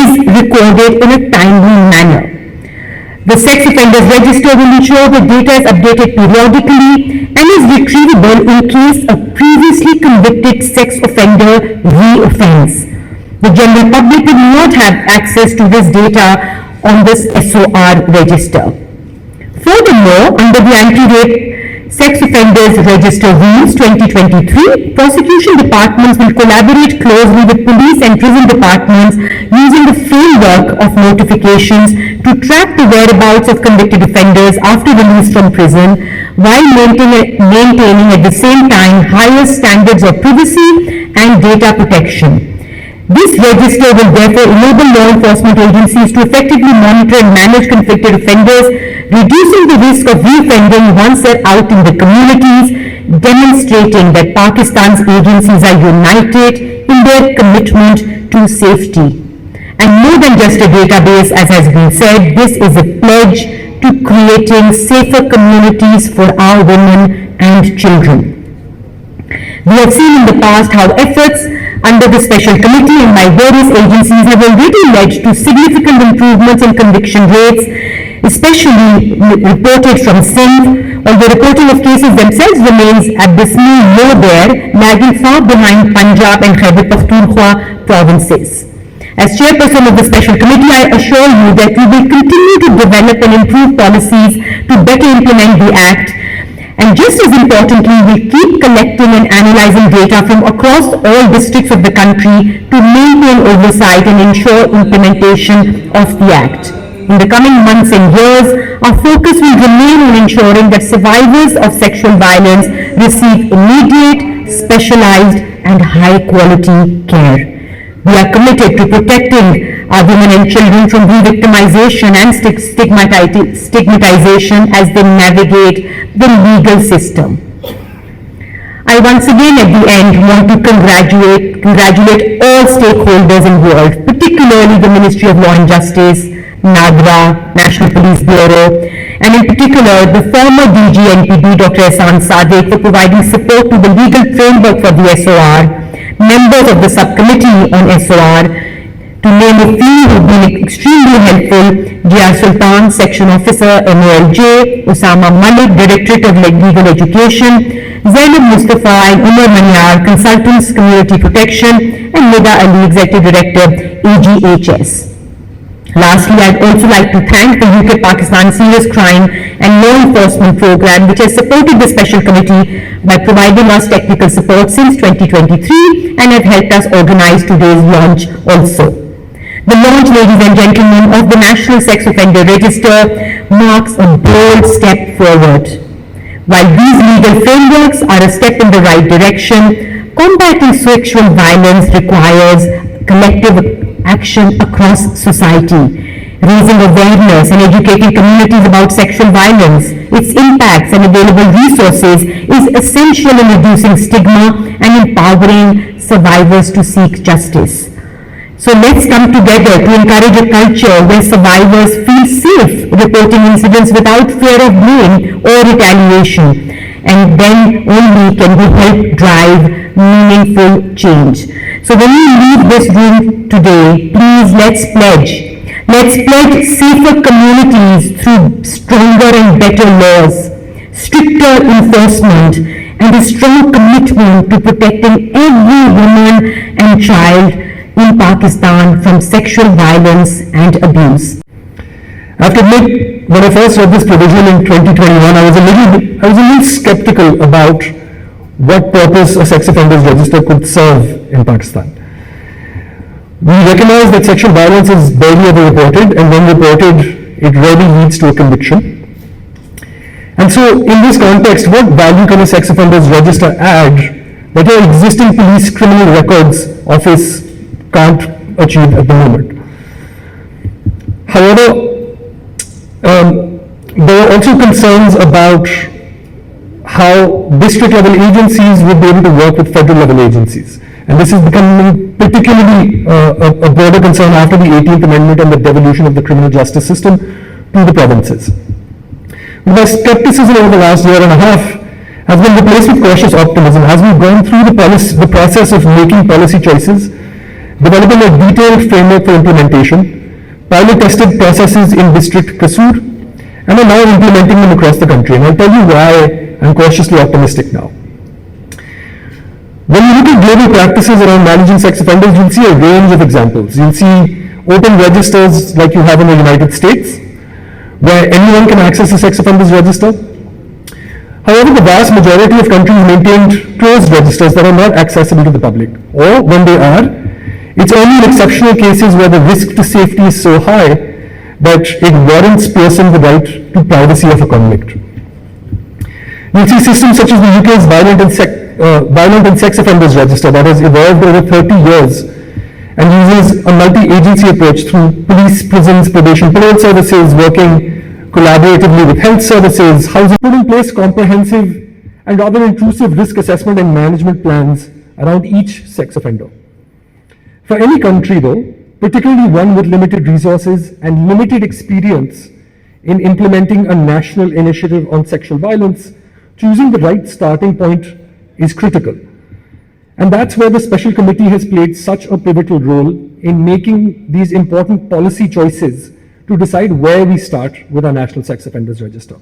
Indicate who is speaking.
Speaker 1: is recorded in a timely manner. The sex offenders register will ensure that data is updated periodically and is retrievable in case a previously convicted sex offender re-offends. The general public will not have access to this data on this SOR register. Furthermore, under the Anti-Rape Sex Offenders Register Rules 2023, prosecution departments will collaborate closely with police and prison departments using the framework of notifications to track the whereabouts of convicted offenders after release from prison, while maintaining at the same time higher standards of privacy and data protection. This register will therefore enable law enforcement agencies to effectively monitor and manage convicted offenders, reducing the risk of reoffending once they're out in the communities, demonstrating that Pakistan's agencies are united in their commitment to safety. And more than just a database, as has been said, this is a pledge to creating safer communities for our women and children. We have seen in the past how efforts under the special committee and by various agencies have already led to significant improvements in conviction rates, especially reported from Sindh, although reporting of cases themselves remains abysmally low there, lagging far behind Punjab and Khyber Pakhtunkhwa provinces. As chairperson of the special committee, I assure you that we will continue to develop and improve policies to better implement the Act. And just as importantly, we keep collecting and analyzing data from across all districts of the country to maintain oversight and ensure implementation of the Act. In the coming months and years, our focus will remain on ensuring that survivors of sexual violence receive immediate, specialized, and high-quality care. We are committed to protecting our women and children from re-victimization and stigmatization as they navigate the legal system. I once again at the end want to congratulate all stakeholders involved, particularly the Ministry of Law and Justice, NAGRA, National Police Bureau, and in particular the former DG NPD Dr. Ehsan Sadiq for providing support to the legal framework for the SOR, members of the subcommittee on SOR, to name a few who've been extremely helpful: J.R. Sultan, Section Officer, MOLJ, Usama Malik, Directorate of Legal Education, Zainab Mustafa and Umar Manyar, Consultants, Community Protection, and Nida Ali, Executive Director, AGHS. Lastly, I'd also like to thank the UK Pakistan Serious Crime and Law Enforcement Program, which has supported the special committee by providing us technical support since 2023 and have helped us organize today's launch also. The launch, ladies and gentlemen, of the National Sex Offender Register marks a bold step forward. While these legal frameworks are a step in the right direction, combating sexual violence requires collective action across society. Raising awareness and educating communities about sexual violence, its impacts and available resources is essential in reducing stigma and empowering survivors to seek justice. So let's come together to encourage a culture where survivors feel safe reporting incidents without fear of blame or retaliation, and then only can we help drive meaningful change. So when we leave this room today, please let's pledge safer communities through stronger and better laws, stricter enforcement, and a strong commitment to protecting every woman and child in Pakistan from sexual violence and abuse.
Speaker 2: I have to admit, when I first read this provision in 2021, I was a little skeptical about what purpose a sex offenders register could serve in Pakistan. We recognize that sexual violence is barely ever reported, and when reported, it rarely leads to a conviction. And so, in this context, what value can a sex offenders register add that your existing police criminal records office can't achieve at the moment? However, there are also concerns about how district level agencies would be able to work with federal level agencies. And this is becoming particularly a broader concern after the 18th Amendment and the devolution of the criminal justice system to the provinces. My skepticism over the last year and a half has been replaced with cautious optimism as we've gone through the process of making policy choices developing a detailed framework for implementation, pilot tested processes in District Kasur, and are now implementing them across the country. And I'll tell you why I'm cautiously optimistic now. When you look at global practices around managing sex offenders, you'll see a range of examples. You'll see open registers like you have in the United States, where anyone can access a sex offenders register. However, the vast majority of countries maintained closed registers that are not accessible to the public, or when they are, it's only in exceptional cases where the risk to safety is so high that it warrants piercing the right to privacy of a convict. You'll see systems such as the UK's Violent and Sex Offenders Register that has evolved over 30 years and uses a multi-agency approach through police, prisons, probation, parole services, working collaboratively with health services, housing, put in place comprehensive and rather intrusive risk assessment and management plans around each sex offender. For any country though, particularly one with limited resources and limited experience in implementing a national initiative on sexual violence, choosing the right starting point is critical. And that's where the Special Committee has played such a pivotal role in making these important policy choices to decide where we start with our National Sex Offenders Register.